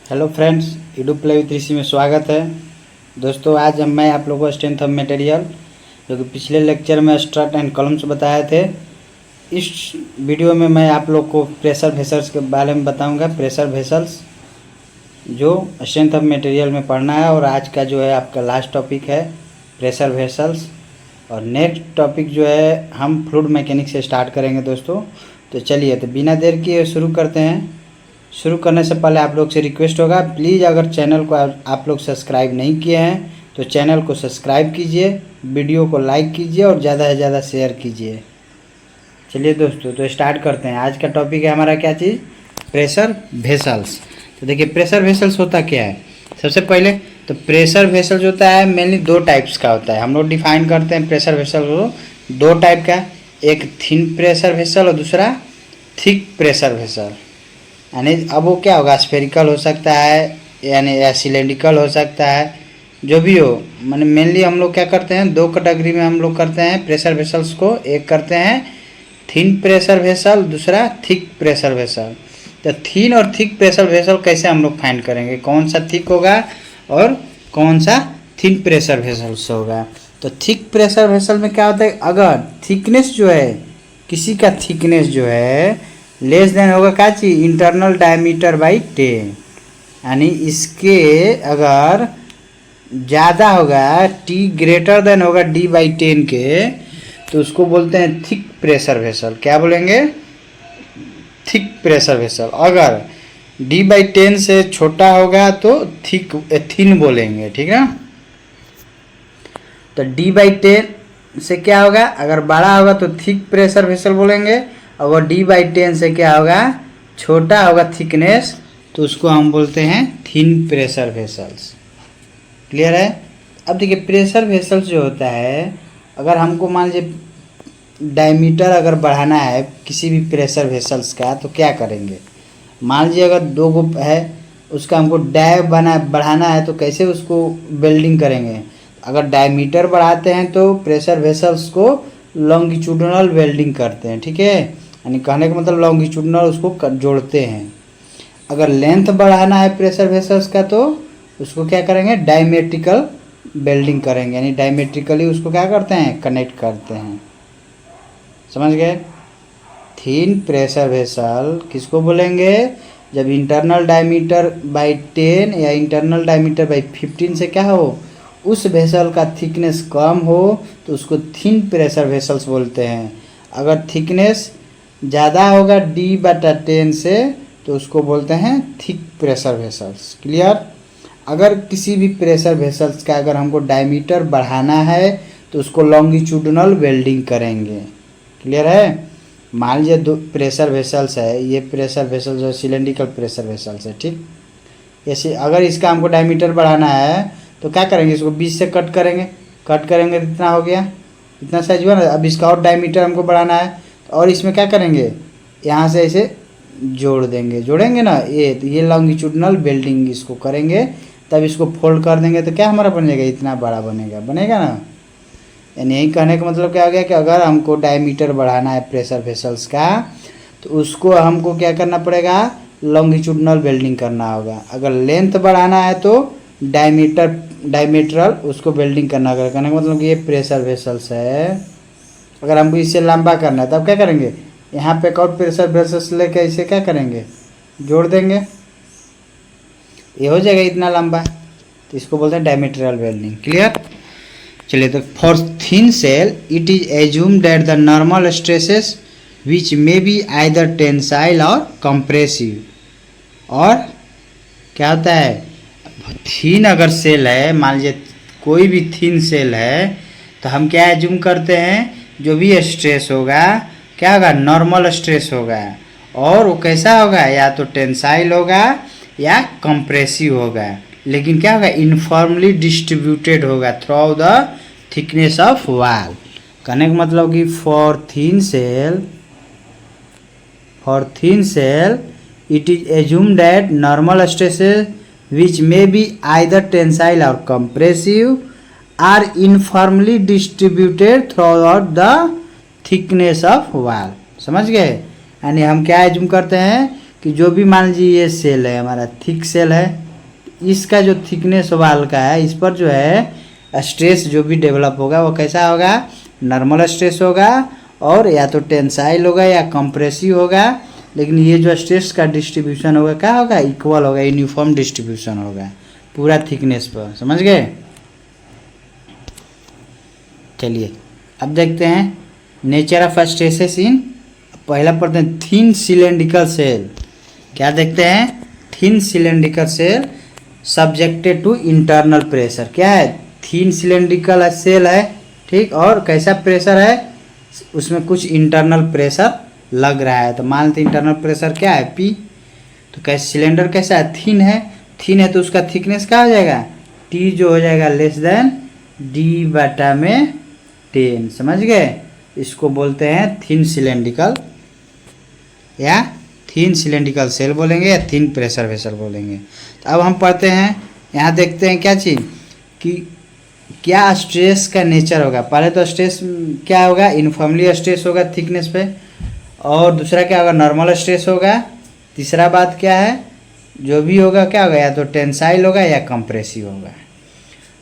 Hello friends, YouTube play with Rishi में स्वागत है। दोस्तों, आज मैं आप लोगों को स्ट्रेंथ ऑफ मटेरियल जो कि पिछले लेक्चर में स्ट्रट एंड कॉलम्स बताए थे, इस वीडियो में मैं आप लोग को प्रेशर वेसल्स के बारे में बताऊंगा। प्रेशर वेसल्स जो स्ट्रेंथ ऑफ मटेरियल में पढ़ना है, और आज का जो है आपका लास्ट टॉपिक है प्रेशर वेसल्स। और नेक्स्ट टॉपिक जो है हम फ्लूइड मैकेनिक्स से स्टार्ट करेंगे दोस्तों। तो चलिए, तो बिना देर किए शुरू करते हैं। शुरू करने से पहले आप लोग से रिक्वेस्ट होगा, प्लीज़ अगर चैनल को आप लोग सब्सक्राइब नहीं किए हैं तो चैनल को सब्सक्राइब कीजिए, वीडियो को लाइक कीजिए और ज़्यादा से ज़्यादा शेयर कीजिए। चलिए दोस्तों, तो स्टार्ट करते हैं। आज का टॉपिक है हमारा क्या चीज़? Pressure vessels. तो देखिए, प्रेशर वेसल्स होता क्या है। सबसे पहले तो प्रेशर वेसल्स होता है मेनली दो टाइप्स का होता है। हम लोग डिफाइन करते हैं प्रेशर वेसल को दो टाइप का, एक थिन प्रेशर वेसल और दूसरा थिक प्रेशर वेसल। यानी अब वो क्या होगा, स्फेरिकल हो सकता है यानी या सिलेंड्रिकल हो सकता है, जो भी हो। माने मेनली हम लोग क्या करते हैं, दो कैटेगरी में हम लोग करते हैं प्रेशर वेसल्स को। एक करते हैं थिन प्रेशर वेसल, दूसरा थिक प्रेशर वेसल। तो थिन और थिक प्रेशर वेसल कैसे हम लोग फाइंड करेंगे, कौन सा थिक होगा और कौन सा थिन प्रेशर वेसल्स होगा। तो थिक प्रेशर वेसल में क्या होता है, अगर थिकनेस जो है, किसी का थिकनेस जो है लेस देन होगा क्या चीज, इंटरनल डायमीटर बाई 10, यानी इसके अगर ज़्यादा होगा, टी ग्रेटर देन होगा डी बाई 10 के, तो उसको बोलते हैं थिक प्रेशर वेसल। क्या बोलेंगे? Thick pressure vessel. अगर डी बाई 10 से छोटा होगा तो थिन बोलेंगे, ठीक है। तो डी बाई 10 से क्या होगा, अगर बड़ा होगा तो थिक प्रेशर वेसल बोलेंगे, और वो डी बाई 10 से क्या होगा, छोटा होगा थिकनेस, तो उसको हम बोलते हैं थिन प्रेशर वेसल्स। क्लियर है। अब देखिए, प्रेशर वेसल्स जो होता है, अगर हमको मान लीजिए डायमीटर अगर बढ़ाना है किसी भी प्रेशर वेसल्स का, तो क्या करेंगे। मान लीजिए अगर दो गो है, उसका हमको बढ़ाना है, तो कैसे उसको वेल्डिंग करेंगे। अगर डायमीटर बढ़ाते हैं तो प्रेशर वेसल्स को लॉन्गिट्यूडनल वेल्डिंग करते हैं, ठीक है। यानी कहने का मतलब लॉन्गिट्यूडनल उसको जोड़ते हैं। अगर लेंथ बढ़ाना है प्रेशर वेसल्स का, तो उसको क्या करेंगे, डायमेट्रिकल वेल्डिंग करेंगे, यानी डायमेट्रिकली उसको क्या करते हैं, कनेक्ट करते हैं। समझ गए। थिन प्रेशर वेसल किसको बोलेंगे, जब इंटरनल डायमीटर बाई 10 या इंटरनल डायमीटर बाई 15 से क्या हो, उस वेसल का थिकनेस कम हो, तो उसको थिन प्रेशर वेसल्स बोलते हैं। अगर थिकनेस ज़्यादा होगा डी बटा 10 से, तो उसको बोलते हैं थिक प्रेशर वेसल्स। क्लियर। अगर किसी भी प्रेशर वेसल्स का अगर हमको डायमीटर बढ़ाना है, तो उसको लॉन्गिट्यूडनल वेल्डिंग करेंगे। क्लियर है। मान लीजिए दो प्रेशर वेसल्स है, ये प्रेशर वेसल्स जो सिलेंड्रिकल प्रेशर वेसल्स है, ठीक। ऐसे अगर इसका हमको डायमीटर बढ़ाना है तो क्या करेंगे, इसको 20 से कट करेंगे तो इतना हो गया, इतना साइज हुआ ना। अब इसका और डायमीटर हमको बढ़ाना है, और इसमें क्या करेंगे, यहाँ से ऐसे जोड़ेंगे ना, ये लॉन्गिट्यूडनल वेल्डिंग इसको करेंगे, तब इसको फोल्ड कर देंगे, तो क्या हमारा बनेगा, इतना बड़ा बनेगा ना। यानी यही कहने का मतलब क्या हो गया कि अगर हमको डायमीटर बढ़ाना है प्रेशर वेसल्स का, तो उसको हमको क्या करना पड़ेगा, लॉन्गिट्यूडनल वेल्डिंग करना होगा। अगर लेंथ बढ़ाना है तो डायमीटरल उसको वेल्डिंग करना होगा। कहने का मतलब कि ये प्रेशर वेसल्स है, अगर हमको इससे लंबा करना है तब क्या करेंगे, यहाँ पे एक और प्रेशर वेसल्स लेके इसे क्या करेंगे, जोड़ देंगे, ये हो जाएगा इतना लंबा, तो इसको बोलते हैं डायमीटरल वेल्डिंग। क्लियर। चलिए, तो for thin shell it is assume that the normal stresses which may be either tensile or compressive. और क्या होता है, थिन अगर सेल है, मान लीजिए कोई भी थिन सेल है, तो हम क्या एज्यूम करते हैं, जो भी स्ट्रेस होगा क्या होगा, नॉर्मल स्ट्रेस होगा, और वो कैसा होगा, या तो टेंसाइल होगा या कंप्रेसिव होगा, लेकिन क्या होगा, यूनिफॉर्मली डिस्ट्रीब्यूटेड होगा through the thickness of wall. कहने का मतलब कि for thin shell it is assume that normal stresses which may be either tensile or compressive are uniformly distributed throughout the thickness of wall। समझ गए। यानी हम क्या एज्यूम करते हैं कि जो भी मान लीजिए ये सेल है हमारा थिक सेल है, इसका जो थिकनेस वाल का है इस पर जो है स्ट्रेस जो भी डेवलप होगा वो कैसा होगा, नॉर्मल स्ट्रेस होगा, और या तो टेंसाइल होगा या कंप्रेसिव होगा। लेकिन ये जो स्ट्रेस का डिस्ट्रीब्यूशन होगा क्या होगा, इक्वल होगा, यूनिफॉर्म डिस्ट्रीब्यूशन होगा पूरा थिकनेस पर। समझ गए? चलिए अब देखते हैं नेचर ऑफ स्ट्रेसेस इन, पहला पढ़ते हैं थिन सिलेंड्रिकल सेल। क्या देखते हैं, thin cylindrical shell subjected to internal pressure. क्या है, थिन सिलेंड्रिकल सेल है, ठीक, और कैसा प्रेशर है, उसमें कुछ इंटरनल प्रेशर लग रहा है। तो मान लेते इंटरनल प्रेशर क्या है, पी। तो कैसे सिलेंडर कैसा है, थिन है, थिन है तो उसका थिकनेस क्या हो जाएगा, टी जो हो जाएगा लेस देन डी बटा में 10। समझ गए? इसको बोलते हैं थिन सिलेंड्रिकल या थिन सिलेंड्रिकल सेल बोलेंगे या थिन प्रेशर वेसल बोलेंगे। तो अब हम पढ़ते हैं, यहाँ देखते हैं क्या चीज़ कि क्या स्ट्रेस का नेचर होगा। पहले तो स्ट्रेस क्या होगा, यूनिफॉर्मली स्ट्रेस होगा थिकनेस पे, और दूसरा क्या होगा, नॉर्मल स्ट्रेस होगा। तीसरा बात क्या है, जो भी होगा क्या होगा, या तो टेंसाइल होगा या कंप्रेसिव होगा।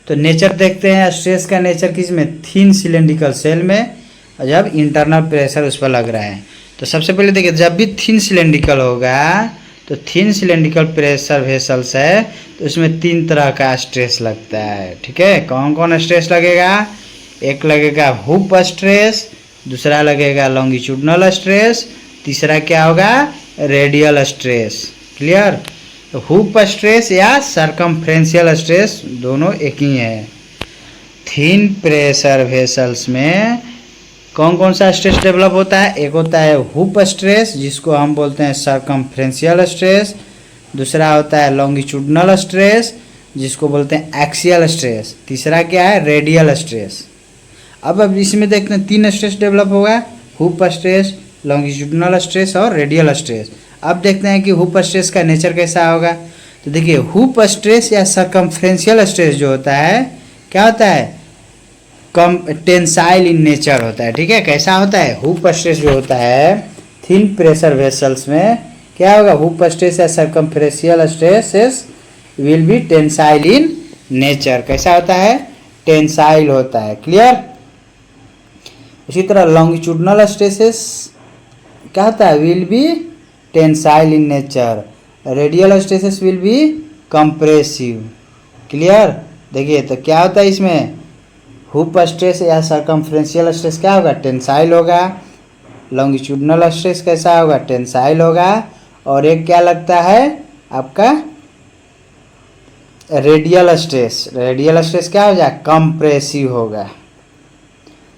तो नेचर देखते हैं स्ट्रेस का नेचर किस में, थिन सिलेंड्रिकल सेल में, और जब इंटरनल प्रेशर उस पर लग रहा है। तो सबसे पहले देखिए, जब भी थिन सिलेंड्रिकल होगा तो थिन सिलेंड्रिकल प्रेशर वेसल्स है तो उसमें 3 तरह का स्ट्रेस लगता है। ठीक है, कौन कौन स्ट्रेस लगेगा, एक लगेगा हुप स्ट्रेस, दूसरा लगेगा लॉन्गिट्यूडनल स्ट्रेस, तीसरा क्या होगा, रेडियल स्ट्रेस। क्लियर? तो हुप स्ट्रेस या सर्कमफ्रेंशियल स्ट्रेस दोनों एक ही है। थिन प्रेशर वेसल्स में कौन कौन सा स्ट्रेस डेवलप होता है, एक होता है हुप स्ट्रेस जिसको हम बोलते हैं सर्कमफ्रेंशियल स्ट्रेस, दूसरा होता है लॉन्गिट्यूडनल स्ट्रेस जिसको बोलते हैं एक्सियल स्ट्रेस, तीसरा क्या है, रेडियल स्ट्रेस। अब इसमें देखते हैं 3 स्ट्रेस डेवलप होगा, हुप स्ट्रेस, लॉन्गिट्यूडनल स्ट्रेस और रेडियल स्ट्रेस। अब देखते हैं कि हुप स्ट्रेस का नेचर कैसा होगा। तो देखिए, हुप स्ट्रेस या सर्कमफ्रेंशियल स्ट्रेस जो होता है क्या होता है, कम टेंसाइल इन नेचर होता है। ठीक है, कैसा होता है, हुप स्ट्रेस जो होता है थिन प्रेशर वेसल्स में क्या होगा, हुप स्ट्रेस या circumferential stress will be tensile in nature. कैसा होता है, टेंसाइल होता है। क्लियर? उसी तरह लॉन्गिट्यूडनल स्ट्रेसेस क्या होता है, will be tensile in nature, radial stresses will be compressive. Clear? देखिए तो क्या होता है इसमें, हुप स्ट्रेस या सर्कमफ्रेंशियल स्ट्रेस क्या होगा, टेंसाइल होगा, लॉन्गिट्यूडनल स्ट्रेस कैसा होगा, टेंसाइल होगा, और एक क्या लगता है आपका रेडियल स्ट्रेस। रेडियल स्ट्रेस क्या हो जाए, कंप्रेसिव होगा।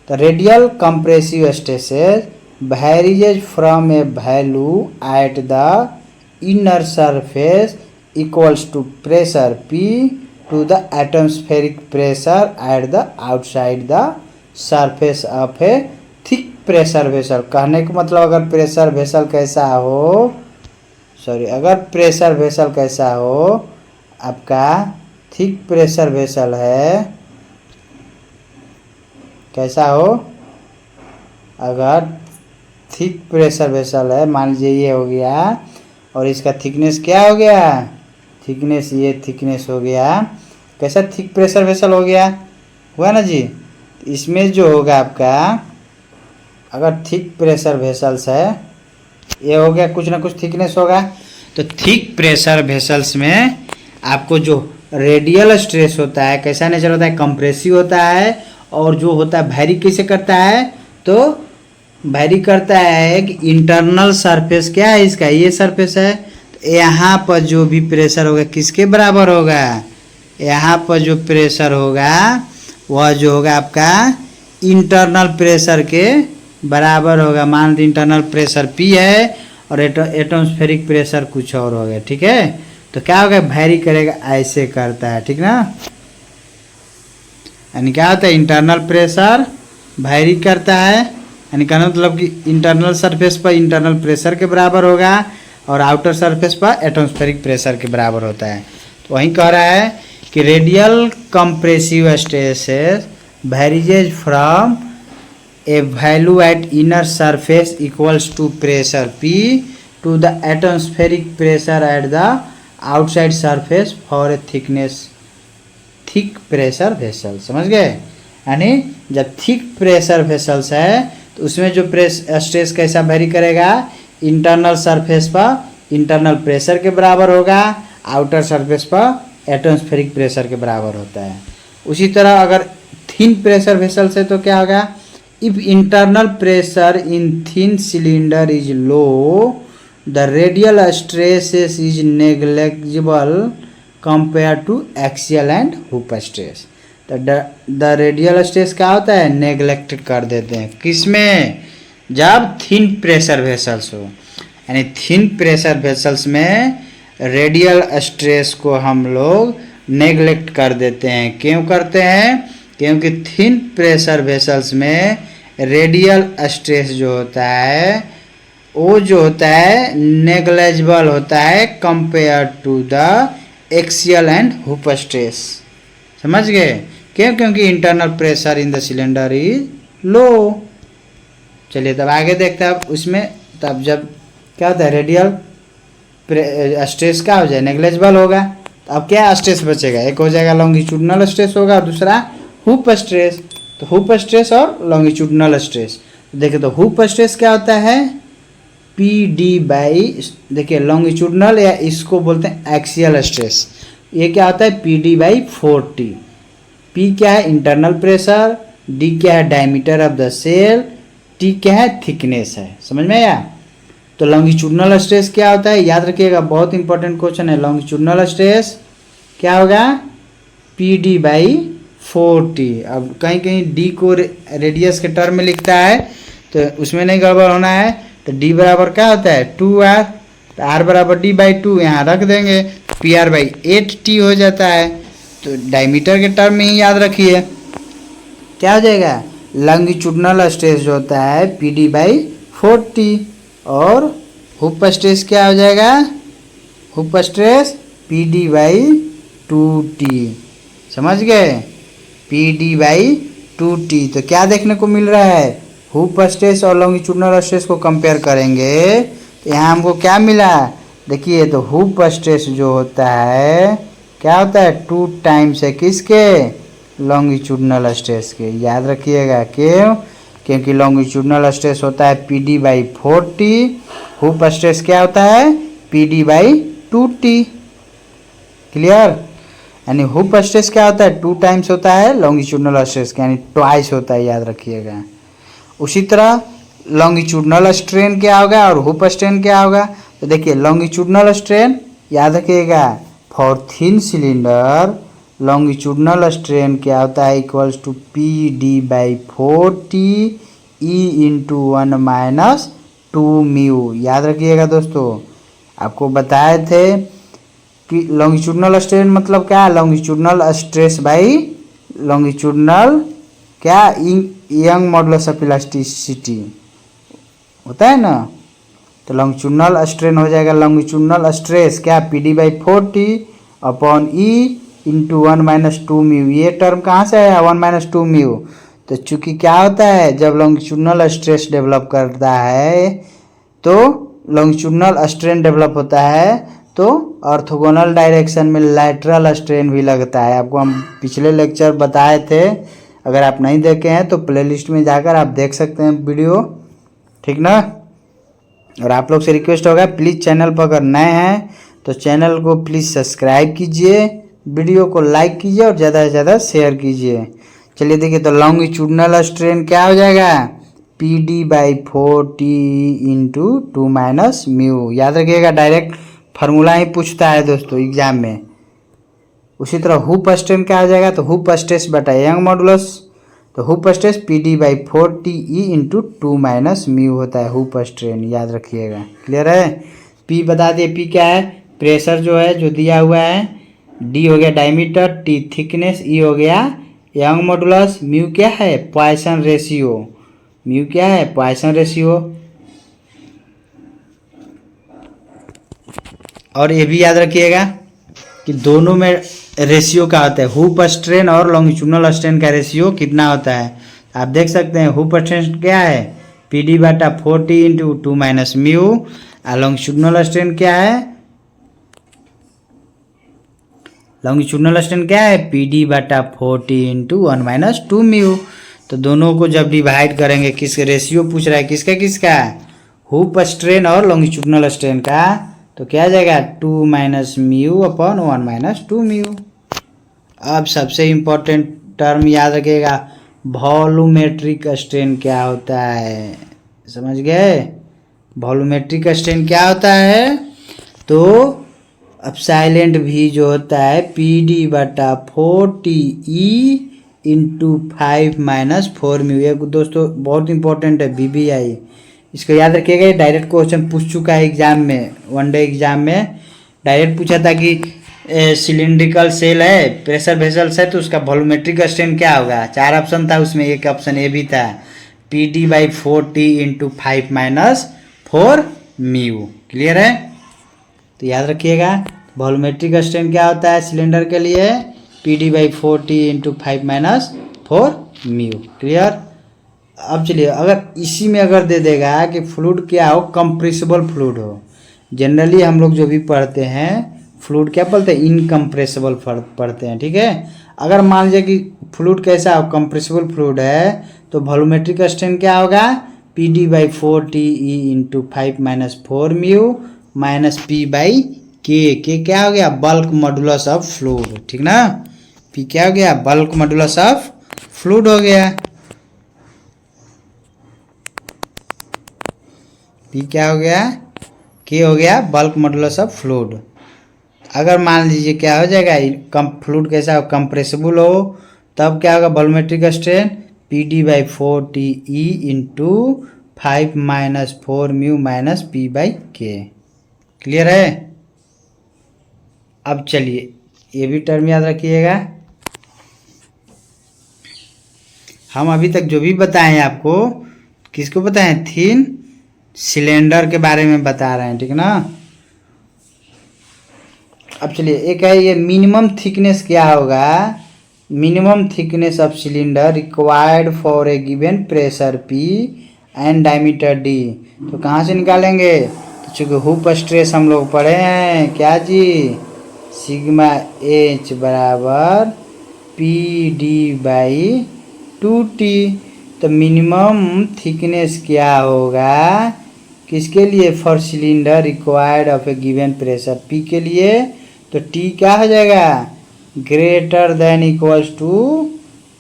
तो radial compressive stresses varies from a value at the inner surface equals to pressure P to the atmospheric pressure at the outside the surface of a thick pressure vessel। कहने का मतलब अगर pressure vessel कैसा हो, अगर pressure vessel कैसा हो, आपका थिक प्रेशर वेसल है, कैसा हो, अगर थिक प्रेशर वेसल है, मान लीजिए ये हो गया और इसका थिकनेस क्या हो गया, थिकनेस ये थिकनेस हो गया, कैसा थिक प्रेशर वेसल हो गया, हुआ ना जी। इसमें जो होगा आपका, अगर थिक प्रेशर वेसल्स है, ये हो गया कुछ ना कुछ थिकनेस होगा। तो थिक प्रेशर वेसल्स में आपको जो रेडियल स्ट्रेस होता है कैसा नेचर होता है, कंप्रेसिव होता है, और जो होता है वैरी कैसे करता है, तो वैरी करता है कि इंटरनल सरफेस क्या है इसका, ये सरफेस है, तो यहाँ पर जो भी प्रेशर होगा किसके बराबर होगा, यहाँ पर जो प्रेशर होगा वह जो होगा आपका इंटरनल प्रेशर के बराबर होगा। मान लीजिए इंटरनल प्रेशर P है और एटमॉस्फेरिक प्रेशर कुछ और हो गया। ठीक है, तो क्या होगा, वैरी करेगा, ऐसे करता है। ठीक ना, यानी क्या होता है, इंटरनल प्रेशर वैरी करता है, यानी कहना मतलब कि इंटरनल सरफेस पर इंटरनल प्रेशर के बराबर होगा और आउटर सरफेस पर एटमॉस्फेरिक प्रेशर के बराबर होता है। तो वहीं कह रहा है कि radial compressive stresses varies from a value at inner surface equals to pressure P to the atmospheric pressure at the outside surface for a thick pressure vessel. समझ गए? यानी जब थिक प्रेशर वेसल्स है तो उसमें जो स्ट्रेस कैसा very करेगा, इंटरनल सरफेस पर इंटरनल प्रेशर के बराबर होगा, आउटर सरफेस पर एटमॉस्फेरिक प्रेशर के बराबर होता है। उसी तरह अगर थिन प्रेशर वेसल्स है तो क्या होगा, if internal pressure in thin cylinder is low the radial stress is negligible compare to axial and hoop stress. तो द रेडियल स्ट्रेस क्या होता है, नेग्लेक्ट कर देते हैं किसमें, जब थिन प्रेशर वेसल्स हो। यानी थिन प्रेशर वेसल्स में रेडियल स्ट्रेस को हम लोग नेग्लेक्ट कर देते हैं। क्यों करते हैं? क्योंकि थिन प्रेशर वेसल्स में रेडियल स्ट्रेस जो होता है वो जो होता है नेग्लेजिबल होता है compare to the axial and hoop stress. समझ गए? क्यों? क्योंकि internal pressure in the cylinder is low. चलिए तब आगे देखते हैं। अब उसमें तब जब क्या होता है, रेडियल स्ट्रेस क्या हो जाए, नेग्लेजिबल होगा। तो अब क्या स्ट्रेस बचेगा, एक हो जाएगा लॉन्गिट्यूडनल स्ट्रेस होगा और दूसरा हुप स्ट्रेस। तो हुप स्ट्रेस और लॉन्गिट्यूडनल स्ट्रेस देखिए, तो हुप स्ट्रेस क्या होता है, पी डी बाई, देखिए लॉन्गिट्यूडनल या इसको बोलते हैं एक्सियल स्ट्रेस, ये क्या होता है P D by 4T। P क्या है, इंटरनल प्रेशर, डी क्या है, diameter of the shell, T क्या है, थिकनेस है। समझ में आया? तो लॉन्गिट्यूडनल स्ट्रेस क्या होता है, याद रखिएगा, बहुत इंपॉर्टेंट क्वेश्चन है। लॉन्गिट्यूडनल स्ट्रेस क्या होगा, पी डी बाई 4T। अब कहीं कहीं डी को रेडियस के टर्म में लिखता है तो उसमें नहीं गड़बड़ होना है। तो डी बराबर क्या होता है 2R, तो आर बराबर डी बाई 2 यहाँ रख देंगे, पी आर बाई 8T हो जाता है। तो डायमीटर के टर्म में ही याद रखिए क्या हो जाएगा, लॉन्गिट्यूडनल स्ट्रेस जो होता है पी डी बाई 4T। और हुप स्ट्रेस क्या हो जाएगा, hoop stress P D by 2T। समझ गए, पी डी बाई 2T। तो क्या देखने को मिल रहा है, हुप स्ट्रेस और लॉन्गिट्यूडनल स्ट्रेस को कंपेयर करेंगे तो यहाँ हमको क्या मिला, देखिए तो हुप स्ट्रेस जो होता है क्या होता है 2 टाइम्स है किसके, लॉन्गिट्यूडनल स्ट्रेस के। याद रखिएगा क्यों, क्योंकि लॉन्गिट्यूडनल स्ट्रेस होता है P D by 4T, hoop stress क्या होता है P D by 2T। Clear? यानी हुप स्ट्रेस क्या होता है 2 टाइम्स होता है लॉन्गिट्यूडनल स्ट्रेस का, यानी ट्वाइस होता है, याद रखिएगा। उसी तरह लॉन्गिट्यूडनल स्ट्रेन क्या होगा और हुप स्ट्रेन क्या होगा। तो देखिए लॉन्गिट्यूडनल स्ट्रेन याद रखिएगा, for thin cylinder longitudinal strain क्या होता है, equals to P D by 4T E into 1 minus 2 mu. याद रखिएगा दोस्तों, आपको बताए थे कि लॉन्गिट्यूडनल स्ट्रेन मतलब क्या है, लॉन्गिट्यूडनल स्ट्रेस बाई लॉन्गिट्यूडनल क्या, यंग मॉडुलस ऑफ इलास्टिसिटी होता है ना। तो लॉन्गिट्यूडनल स्ट्रेन हो जाएगा, लॉन्गिट्यूडनल स्ट्रेस क्या P D by 4T upon E into 1 minus 2 mu. ये टर्म कहाँ से आया 1 माइनस 2 म्यू। तो चूंकि क्या होता है, जब लॉन्गिट्यूडनल स्ट्रेस डेवलप करता है तो लॉन्गिट्यूडनल स्ट्रेन डेवलप होता है तो ऑर्थोगोनल डायरेक्शन में लैटरल स्ट्रेन भी लगता है। आपको हम पिछले लेक्चर बताए थे, अगर आप नहीं देखे हैं तो प्लेलिस्ट में जाकर आप देख सकते हैं वीडियो, ठीक ना। और आप लोग से रिक्वेस्ट होगा प्लीज़ चैनल पर अगर नए हैं तो चैनल को प्लीज़ सब्सक्राइब कीजिए, वीडियो को लाइक कीजिए और ज़्यादा से ज़्यादा शेयर कीजिए। चलिए देखिए, तो लॉन्गिट्यूडनल स्ट्रेन क्या हो जाएगा P D by 4T into 2 minus mu. याद रखिएगा, डायरेक्ट फार्मूला ही पूछता है दोस्तों एग्जाम में। उसी तरह हुप स्ट्रेन क्या हो जाएगा, तो हुप स्ट्रेस बटा यंग मॉडुलस, तो hoop stress P D by 4T E into 2 minus mu होता है हुप स्ट्रेन। याद रखिएगा, क्लियर है। पी बता दिए, पी क्या है, प्रेशर जो है जो दिया हुआ है, डी हो गया डायमीटर, टी थिकनेस, ई हो गया यंग मॉडुलस, म्यू क्या है पॉइसन रेशियो, म्यू क्या है पॉइसन रेशियो। और ये भी याद रखिएगा कि दोनों में रेशियो क्या होता है, हुप स्ट्रेन और लॉन्गिट्यूडनल स्ट्रेन का रेशियो कितना होता है। आप देख सकते हैं हुप स्ट्रेन क्या है PD बटा 40 into 2 minus mu. Longitudinal strain क्या है? लॉन्गिट्यूडनल स्ट्रेन क्या है? PD बटा 40 इंटू 1 माइनस 2 म्यू। तो दोनों को जब डिवाइड करेंगे, किस रेशियो पूछ रहा है, किसका किसका? हुप स्ट्रेन और लॉन्गिट्यूडनल स्ट्रेन का। तो क्या आ जाएगा? 2 minus mu upon 1 minus 2 mu. अब सबसे इम्पोर्टेंट टर्म याद रखिएगा, वॉल्यूमेट्रिक स्ट्रेन क्या होता है, समझ गए? वॉल्यूमेट्रिक स्ट्रेन क्या होता है? तो अब साइलेंट भी जो होता है PD बटा 40E इंटू 5 माइनस 4 म्यू। ये दोस्तों बहुत इंपॉर्टेंट है, BBI, इसको याद रखिएगा। ये डायरेक्ट क्वेश्चन पूछ चुका है एग्जाम में, वनडे एग्जाम में डायरेक्ट पूछा था कि सिलिंड्रिकल सेल है, प्रेशर वेसल्स है, तो उसका वॉल्यूमेट्रिक स्ट्रेन क्या होगा। 4 ऑप्शन था उसमें, एक ऑप्शन ए भी था, PD by 40 into 5 minus 4 mu. Clear है? तो याद रखिएगा वॉल्यूमेट्रिक स्ट्रेन क्या होता है सिलेंडर के लिए, PD by 40 into 5 minus 4 mu. Clear? अब चलिए, अगर इसी में अगर दे देगा कि फ्लूइड क्या हो, कंप्रेसिबल फ्लूइड हो। जनरली हम लोग जो भी पढ़ते हैं फ्लूइड क्या पढ़ते हैं, इनकम्प्रेसिबल पढ़ते हैं, ठीक है। अगर मान लीजिए कि फ्लूइड कैसा हो, कंप्रेसिबल फ्लूइड है, तो वॉल्यूमेट्रिक स्ट्रेन क्या होगा, PD by 40E into 5 minus 4 mu minus P by के क्या हो गया, बल्क मॉडुलस ऑफ फ्लूइड, ठीक ना। P क्या हो गया, बल्क मॉडुलस ऑफ फ्लूइड हो गया। P क्या हो गया, K हो गया बल्क मॉडुलस ऑफ फ्लूइड। अगर मान लीजिए क्या हो जाएगा, कम फ्लूइड कैसा हो, कंप्रेसिबल हो, तब क्या होगा volumetric strain, PD by 40E into 5 minus 4 mu minus P by के। क्लियर है? अब चलिए ये भी टर्म याद रखिएगा। हम अभी तक जो भी बताए हैं आपको, किसको बताए हैं, थिन सिलेंडर के बारे में बता रहे हैं, ठीक ना। अब चलिए एक है ये मिनिमम थिकनेस क्या होगा, minimum thickness of cylinder required for a given pressure P and diameter D। तो कहाँ से निकालेंगे, तो चूँकि हुप स्ट्रेस हम लोग पढ़े हैं, क्या जी, सिग्मा H बराबर PD बाई 2T। तो मिनिमम थिकनेस क्या होगा, किसके लिए, for cylinder required of a given pressure P के लिए, तो T क्या हो जाएगा, greater than equals to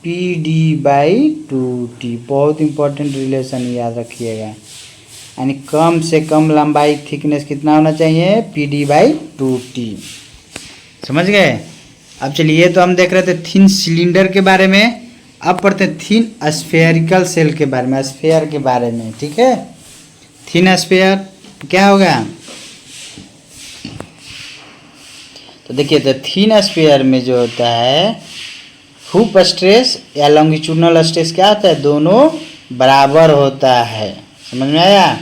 PD by 2T। बहुत इंपॉर्टेंट रिलेशन याद रखिएगा, यानी कम से कम लंबाई थिकनेस कितना होना चाहिए, PD बाई 2T। समझ गए? अब चलिए, तो हम देख रहे थे थिन सिलेंडर के बारे में, अब पढ़ते हैं थिन स्फेरिकल सेल के बारे में, स्फेयर के बारे में, ठीक है। थिन स्फेयर क्या होगा, तो देखिए, तो थिन स्फेयर में जो होता है हुप स्ट्रेस या लॉन्गिट्यूडनल स्ट्रेस क्या होता है, दोनों बराबर होता है, समझ में आया।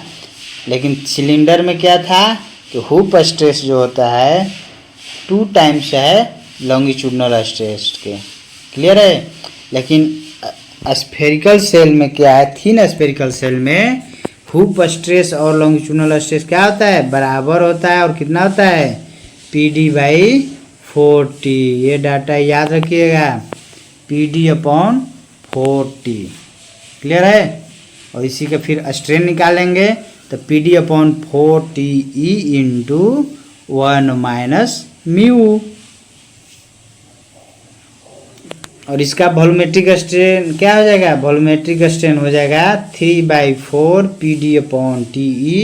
लेकिन सिलेंडर में क्या था कि हुप स्ट्रेस जो होता है 2 टाइम्स है लॉन्गिट्यूडनल स्ट्रेस के। क्लियर है? लेकिन स्फेरिकल सेल में क्या है, थिन स्फेरिकल सेल में हुप स्ट्रेस और लॉन्गिट्यूडनल स्ट्रेस क्या होता है, बराबर होता है, और कितना होता है, PD बाई 40। ये डाटा याद रखिएगा, PD अपॉन 40। क्लियर है? और इसी का फिर स्ट्रेन निकालेंगे, तो PD upon 40E into 1 minus mu. और इसका वॉल्यूमेट्रिक स्ट्रेन क्या हो जाएगा, वॉल्यूमेट्रिक स्ट्रेन हो जाएगा 3/4 PD अपॉन TE,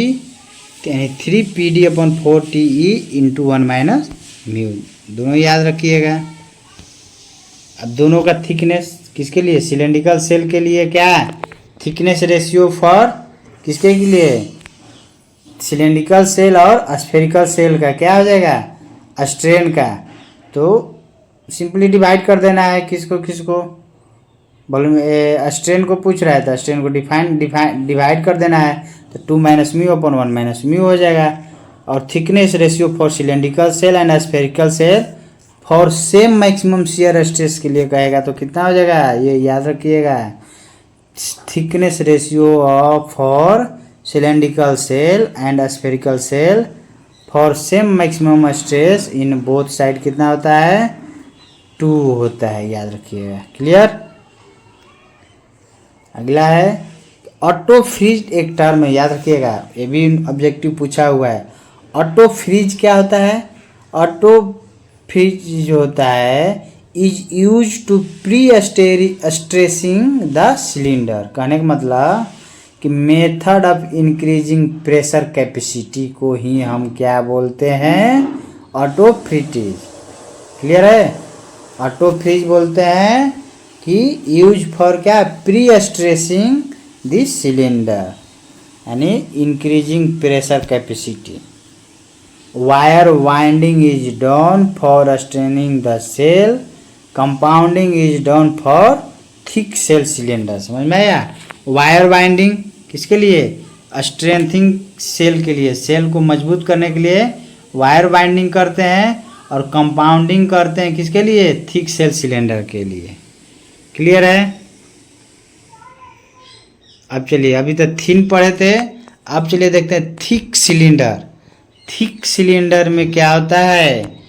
यानी 3 PD upon 4 TE into 1 minus mu. दोनों याद रखिएगा। अब दोनों का थिकनेस किसके लिए, सिलेंड्रिकल सेल के लिए क्या, थिकनेस रेशियो फॉर किसके के लिए, सिलेंड्रिकल सेल और स्फेरिकल सेल का क्या हो जाएगा, स्ट्रेन का। तो सिंपली डिवाइड कर देना है, किसको किसको, वॉल्यूम स्ट्रेन को पूछ रहा है, तो स्ट्रेन को डिवाइड कर देना है, तो 2 minus mu upon 1 minus mu हो जाएगा। और thickness ratio for cylindrical shell and spherical shell for same maximum shear stress के लिए कहेगा, तो कितना हो जाएगा, ये याद रखिएगा, thickness ratio of for cylindrical shell and spherical shell for same maximum stress in both side कितना होता है 2 होता है, याद रखिएगा। क्लियर। अगला है ऑटो फ्रीज, एक टर्म है याद रखिएगा, ये भी ऑब्जेक्टिव पूछा हुआ है। ऑटो फ्रीज क्या होता है? ऑटो फ्रीज जो होता है is use to pre stressing the cylinder. कहने का मतलब कि method of increasing pressure capacity को ही हम क्या बोलते हैं? Auto freeze. क्लियर है। ऑटो फ्रीज बोलते हैं कि यूज फॉर क्या? प्री स्ट्रेसिंग दिस सिलेंडर यानी increasing pressure capacity. Wire winding is done for straining the shell, compounding is done for thick shell cylinder. समझ में आया? वायर वाइंडिंग किसके लिए? स्ट्रेंथिंग सेल के लिए, सेल को मजबूत करने के लिए वायर बाइंडिंग करते हैं, और कंपाउंडिंग करते हैं किसके लिए? थिक सेल सिलेंडर के लिए। क्लियर है। अब चलिए, अभी तो थिन पढ़े थे, अब चलिए देखते हैं थिक सिलेंडर। थिक सिलेंडर में क्या होता है?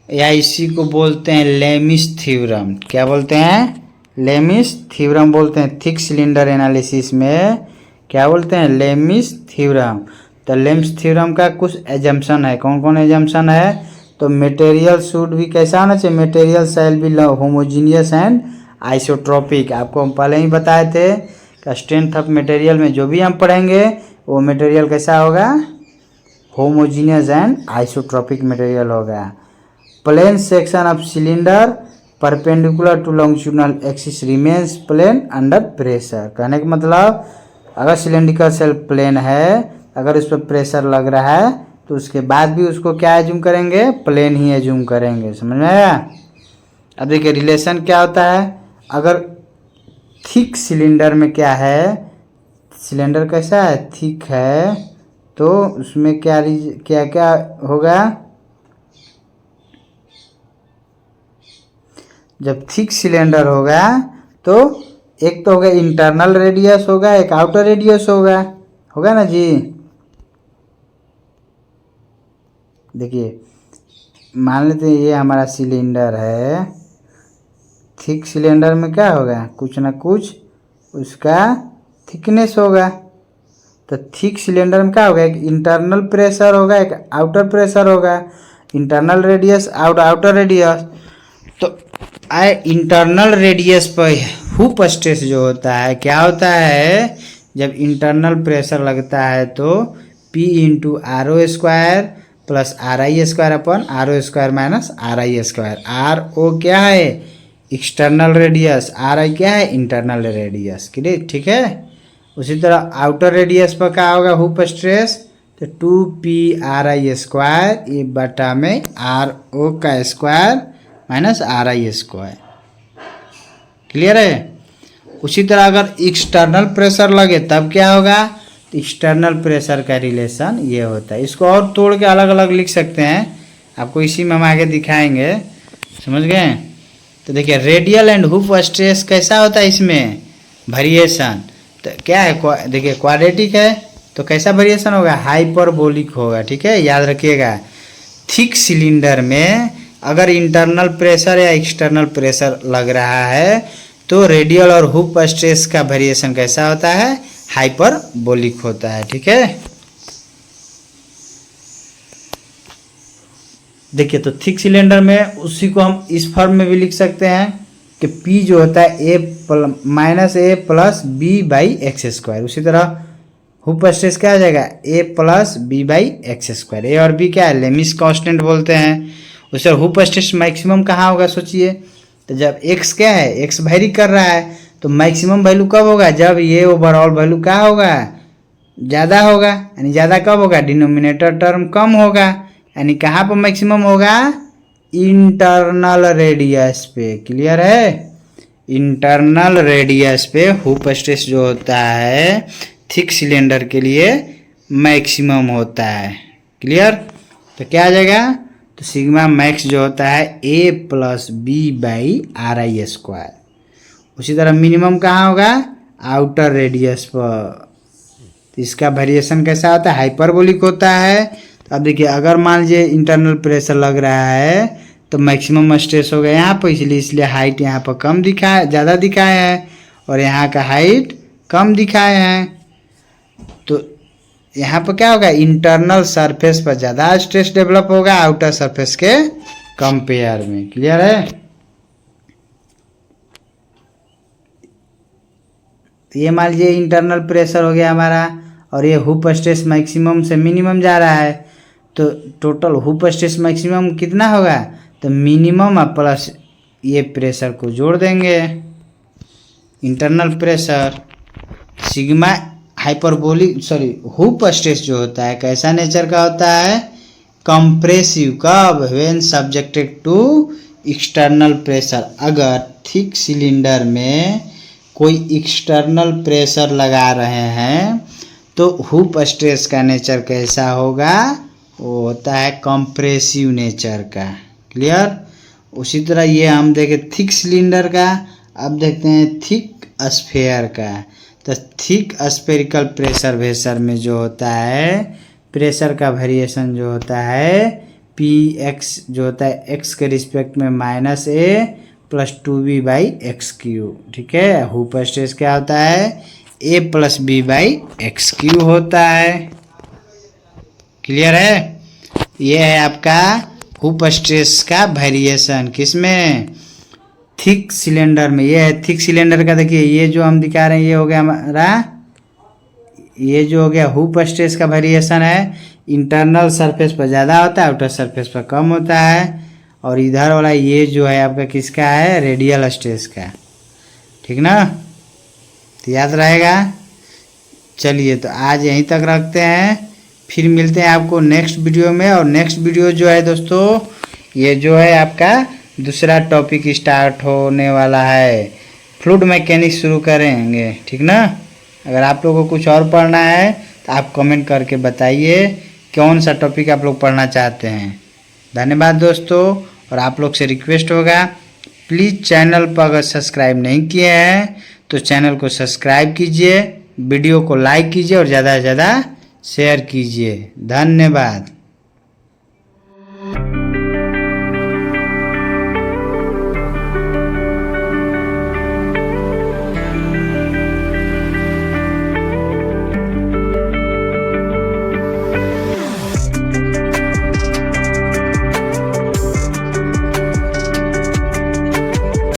या इसी को बोलते हैं लेमिस थ्योरम। क्या बोलते हैं? लेमिस थ्योरम बोलते हैं। थिक सिलेंडर एनालिसिस में क्या बोलते हैं? Lami's theorem. तो लेमिस थ्योरम का कुछ एजम्पशन है। कौन कौन एजम्पशन है? तो मटेरियल शुड भी कैसा होना चाहिए? Material shall be homogeneous and isotropic. आपको हम पहले ही बताए थे कि स्ट्रेंथ ऑफ मटेरियल में जो भी हम पढ़ेंगे वो मटेरियल कैसा होगा? होमोजीनियस एंड आइसोट्रोपिक मटेरियल होगा। Plane section of cylinder perpendicular to longitudinal axis remains plane under pressure. कहने का मतलब अगर सिलेंड्रिकल सेल प्लेन है, अगर उस पर प्रेशर लग रहा है तो उसके बाद भी उसको क्या एज्यूम करेंगे? प्लेन ही एज्यूम करेंगे। समझ में आया? अब देखिए रिलेशन क्या होता है। अगर थिक सिलेंडर में क्या है? सिलेंडर कैसा है? थिक है, तो उसमें क्या क्या होगा? जब थिक सिलेंडर होगा तो एक तो होगा इंटरनल रेडियस होगा, एक आउटर रेडियस होगा ना जी। देखिए मान लेते हैं ये हमारा सिलेंडर है। थिक सिलेंडर में क्या होगा? कुछ ना कुछ उसका थिकनेस होगा। तो थिक सिलेंडर में क्या होगा? एक इंटरनल प्रेशर होगा, एक आउटर प्रेशर होगा। Internal radius, outer radius. तो इंटरनल रेडियस पर हुप स्ट्रेस जो होता है क्या होता है? जब इंटरनल प्रेशर लगता है तो P into R O square plus R I square upon R O square minus R I square. R O क्या है? एक्सटर्नल रेडियस, आर आई क्या है? Internal radius. क्लियर? ठीक है। उसी तरह आउटर रेडियस पर क्या होगा? हुप स्ट्रेस, तो 2p r² ये बटा में RO का square minus RI square. Clear है। उसी तरह अगर एक्सटर्नल प्रेशर लगे तब क्या होगा? तो एक्सटर्नल प्रेशर का रिलेशन ये होता है। इसको और तोड़ के अलग अलग लिख सकते हैं, आपको इसी में हम आगे दिखाएंगे। समझ गए। तो देखिए रेडियल एंड हुप स्ट्रेस कैसा होता है? इसमें वेरिएशन तो क्या है? देखिए क्वाड्रेटिक है तो कैसा वेरिएशन होगा? हाइपरबोलिक होगा। ठीक है, याद रखिएगा। थिक सिलेंडर में अगर इंटरनल प्रेशर या एक्सटर्नल प्रेशर लग रहा है तो रेडियल और हुप स्ट्रेस का वेरिएशन कैसा होता है? हाइपरबोलिक होता है। ठीक है। देखिए तो थिक सिलेंडर में उसी को हम इस फॉर्म में भी लिख सकते हैं कि P जो होता है A plus B by X square. उसी तरह हुप स्ट्रेस क्या आ जाएगा? A+B/x²। ए और बी क्या है? लेमिस कांस्टेंट बोलते हैं। उसे हुप स्ट्रेस मैक्सिमम कहाँ होगा? सोचिए। तो जब x क्या है? x वेरी कर रहा है तो मैक्सिमम वैल्यू कब होगा? जब ये ओवरऑल वैल्यू क्या होगा? ज़्यादा होगा। यानी ज़्यादा कब होगा? डिनोमिनेटर टर्म कम होगा। यानी कहाँ पर मैक्सिमम होगा? इंटरनल रेडियस पे। क्लियर है। इंटरनल रेडियस पे हुप स्ट्रेस जो होता है थिक सिलेंडर के लिए मैक्सिमम होता है। क्लियर। तो क्या आ जाएगा? तो सिग्मा मैक्स जो होता है A+B/RI²। उसी तरह मिनिमम कहाँ होगा? आउटर रेडियस पर। इसका वेरिएशन कैसा होता है, हाइपरबोलिक होता है। तो अब देखिए अगर मान लीजिए इंटरनल प्रेशर लग रहा है तो मैक्सिमम स्ट्रेस हो गया यहाँ पर, इसलिए हाइट यहाँ पर कम दिखाए, ज़्यादा दिखाए हैं, और यहाँ का हाइट कम दिखाए हैं। तो यहाँ पर क्या होगा, इंटरनल सरफेस पर ज़्यादा स्ट्रेस डेवलप होगा आउटर सरफेस के कंपेयर में। क्लियर है। तो ये मान लीजिए इंटरनल प्रेशर हो गया हमारा, और ये हुप स्ट्रेस मैक्सिमम से मिनिमम जा रहा है। तो टोटल हुप स्ट्रेस मैक्सिमम कितना होगा, तो मिनिमम प्लस ये प्रेशर को जोड़ देंगे, internal pressure sigma hyperbolic hoop stress जो होता है कैसा नेचर का होता है, कंप्रेसिव। कब, when subjected to external pressure. अगर थिक सिलेंडर में कोई एक्सटर्नल प्रेशर लगा रहे हैं तो हुप स्ट्रेस का नेचर कैसा होगा, वो होता है कंप्रेसिव नेचर का। क्लियर। उसी तरह ये हम देखें थिक सिलेंडर का, अब देखते हैं थिक स्फीयर का। तो थिक स्फेरिकल प्रेशर वेसल में जो होता है प्रेशर का वेरिएशन जो होता है पी एक्स जो होता है एक्स के रिस्पेक्ट में -a + 2b/x³ ठीक है। हुप स्ट्रेस क्या होता है, a + b/x³ होता है। क्लियर है। ये है आपका हुप स्ट्रेस का वेरिएशन किसमें, थिक सिलेंडर में। ये है थिक सिलेंडर का, देखिए ये जो हम दिखा रहे हैं ये हो गया हमारा, ये जो हो गया हुप स्ट्रेस का वेरिएशन है। इंटरनल सरफेस पर ज़्यादा होता है, आउटर सरफेस पर कम होता है। और इधर वाला ये जो है आपका किसका है, रेडियल स्ट्रेस का। ठीक ना, तो याद रहेगा। चलिए तो आज यहीं तक रखते हैं, फिर मिलते हैं आपको नेक्स्ट वीडियो में। और नेक्स्ट वीडियो जो है दोस्तों, ये जो है आपका दूसरा टॉपिक स्टार्ट होने वाला है, फ्लूइड मैकेनिक्स शुरू करेंगे। ठीक ना। अगर आप लोगों को कुछ और पढ़ना है तो आप कमेंट करके बताइए कौन सा टॉपिक आप लोग पढ़ना चाहते हैं। धन्यवाद दोस्तों। और आप लोग से रिक्वेस्ट होगा, प्लीज़ चैनल पर अगर सब्सक्राइब नहीं किए हैं तो चैनल को सब्सक्राइब कीजिए, वीडियो को लाइक कीजिए और ज़्यादा से ज़्यादा शेयर कीजिए। धन्यवाद।